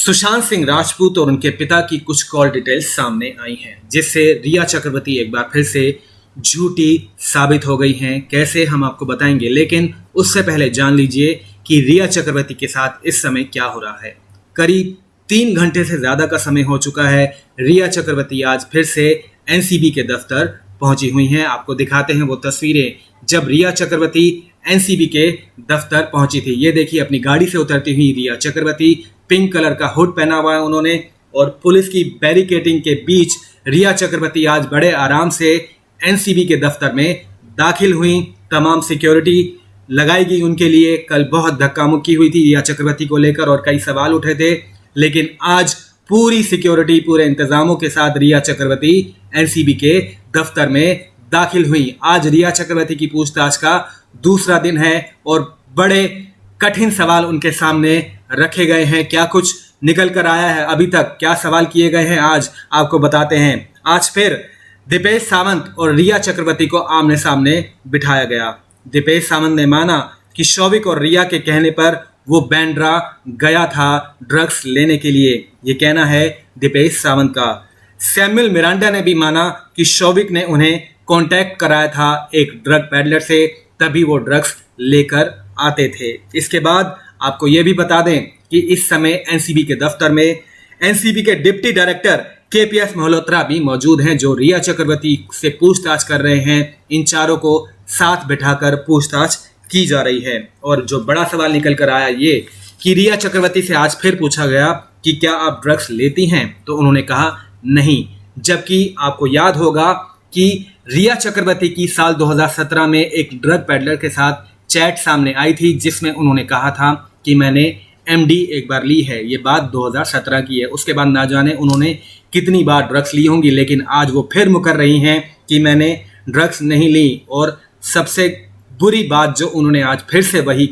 सुशांत सिंह राजपूत और उनके पिता की कुछ कॉल डिटेल्स सामने आई हैं, जिससे रिया चक्रवर्ती एक बार फिर से झूठी साबित हो गई हैं। कैसे, हम आपको बताएंगे, लेकिन उससे पहले जान लीजिए कि रिया चक्रवर्ती के साथ इस समय क्या हो रहा है। करीब 3 घंटे से ज्यादा का समय हो चुका है। रिया चक्रवर्ती आज फिर से एनसीबी के दफ्तर पहुंची हुई हैं। आपको दिखाते हैं वो तस्वीरें जब रिया चक्रवर्ती एनसीबी के दफ्तर पहुंची थी। ये देखिए, अपनी गाड़ी से उतरती हुई रिया चक्रवर्ती, पिंक कलर का हुड पहना हुआ है उन्होंने, और पुलिस की बैरिकेडिंग के बीच रिया चक्रवर्ती आज बड़े आराम से एनसीबी के दफ्तर में दाखिल हुई। तमाम सिक्योरिटी लगाई गई उनके लिए। कल बहुत धक्का मुक्की हुई थी रिया चक्रवर्ती को लेकर और कई सवाल उठे थे, लेकिन आज पूरी सिक्योरिटी, पूरे इंतजामों के साथ रिया चक्रवर्ती एनसीबी के दफ्तर में दाखिल हुई। आज रिया चक्रवर्ती की पूछताछ का दूसरा दिन है और बड़े कठिन सवाल उनके सामने रखे गए हैं। क्या कुछ निकल कर आया है अभी तक, क्या सवाल किए गए हैं, आज आपको बताते हैं। आज फिर दीपेश सावंत और रिया चक्रवर्ती को आमने सामने बिठाया गया। दीपेश सावंत ने माना कि शौविक और रिया के कहने पर वो बांद्रा गया था ड्रग्स लेने के लिए। ये कहना है दीपेश सावंत का। सैमुअल मिरांडा ने भी माना कि शौविक ने उन्हें कांटेक्ट कराया था एक ड्रग पैडलर से, तभी वो ड्रग्स लेकर आते थे। इसके बाद आपको ये भी बता दें कि इस समय एनसीबी के दफ्तर में एनसीबी के डिप्टी डायरेक्टर केपीएस मल्होत्रा भी मौजूद हैं, जो रिया चक्रवर्ती से पूछताछ कर रहे हैं। इन चारों को साथ बिठाकर पूछताछ की जा रही है। और जो बड़ा सवाल निकल कर आया ये कि रिया चक्रवर्ती से आज फिर पूछा गया कि क्या आप ड्रग्स लेती हैं, तो उन्होंने कहा नहीं। जबकि आपको याद होगा कि रिया चक्रवर्ती की साल 2017 में एक ड्रग पैडलर के साथ चैट सामने आई थी, जिसमें उन्होंने कहा था कि मैंने एमडी एक बार ली है। ये बात 2017 की है। उसके बाद ना जाने उन्होंने कितनी बार ड्रग्स ली होंगी, लेकिन आज वो फिर मुकर रही हैं कि मैंने ड्रग्स नहीं ली। और सबसे बुरी बात जो उन्होंने आज फिर से वही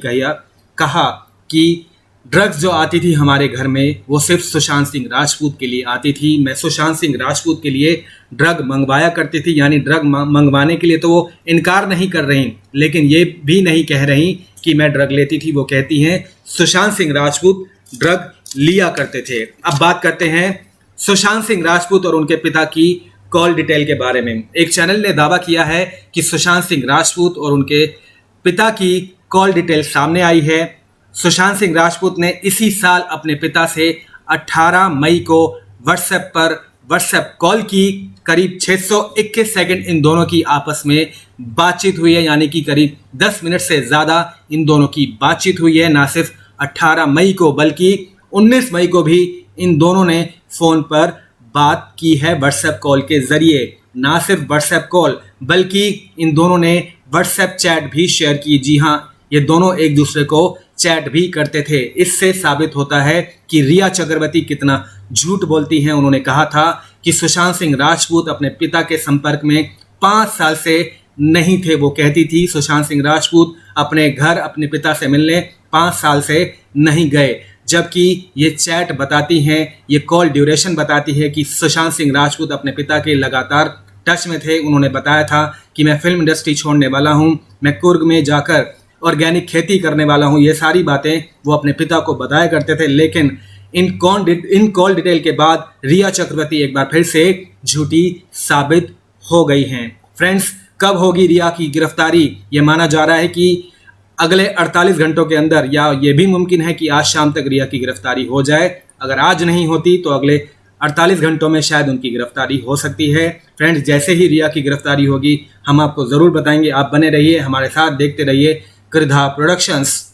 कहा कि ड्रग्स जो आती थी हमारे घर में वो सिर्फ सुशांत सिंह राजपूत के लिए आती थी। मैं सुशांत सिंह राजपूत के लिए ड्रग मंगवाया करती थी, यानी ड्रग मंगवाने के लिए तो वो इनकार नहीं कर रही, लेकिन ये भी नहीं कह रही कि मैं ड्रग लेती थी। वो कहती हैं सुशांत सिंह राजपूत ड्रग लिया करते थे। अब बात करते हैं सुशांत सिंह राजपूत और उनके पिता की कॉल डिटेल के बारे में। एक चैनल ने दावा किया है कि सुशांत सिंह राजपूत और उनके पिता की कॉल डिटेल सामने आई है। सुशांत सिंह राजपूत ने इसी साल अपने पिता से 18 मई को व्हाट्सएप कॉल की। करीब 621 सेकंड इन दोनों की आपस में बातचीत हुई है, यानी कि करीब 10 मिनट से ज़्यादा इन दोनों की बातचीत हुई है। ना सिर्फ 18 मई को बल्कि 19 मई को भी इन दोनों ने फ़ोन पर बात की है व्हाट्सएप कॉल के ज़रिए। ना सिर्फ व्हाट्सएप कॉल बल्कि इन दोनों ने व्हाट्सएप चैट भी शेयर की। जी हाँ, ये दोनों एक दूसरे को चैट भी करते थे। इससे साबित होता है कि रिया चक्रवर्ती कितना झूठ बोलती हैं। उन्होंने कहा था कि सुशांत सिंह राजपूत अपने पिता के संपर्क में 5 साल से नहीं थे। वो कहती थी सुशांत सिंह राजपूत अपने घर अपने पिता से मिलने 5 साल से नहीं गए, जबकि ये चैट बताती हैं, ये कॉल ड्यूरेशन बताती है कि सुशांत सिंह राजपूत अपने पिता के लगातार टच में थे। उन्होंने बताया था कि मैं फिल्म इंडस्ट्री छोड़ने वाला हूँ, मैं कुर्ग में जाकर ऑर्गेनिक खेती करने वाला हूँ। ये सारी बातें वो अपने पिता को बताया करते थे, लेकिन इन कॉल डिटेल के बाद रिया चक्रवर्ती एक बार फिर से झूठी साबित हो गई हैं। फ्रेंड्स, कब होगी रिया की गिरफ्तारी? ये माना जा रहा है कि अगले 48 घंटों के अंदर, या ये भी मुमकिन है कि आज शाम तक रिया की गिरफ्तारी हो जाए। अगर आज नहीं होती तो अगले 48 घंटों में शायद उनकी गिरफ्तारी हो सकती है। फ्रेंड्स, जैसे ही रिया की गिरफ्तारी होगी हम आपको ज़रूर बताएंगे। आप बने रहिए हमारे साथ, देखते रहिए कृधा प्रोडक्शंस।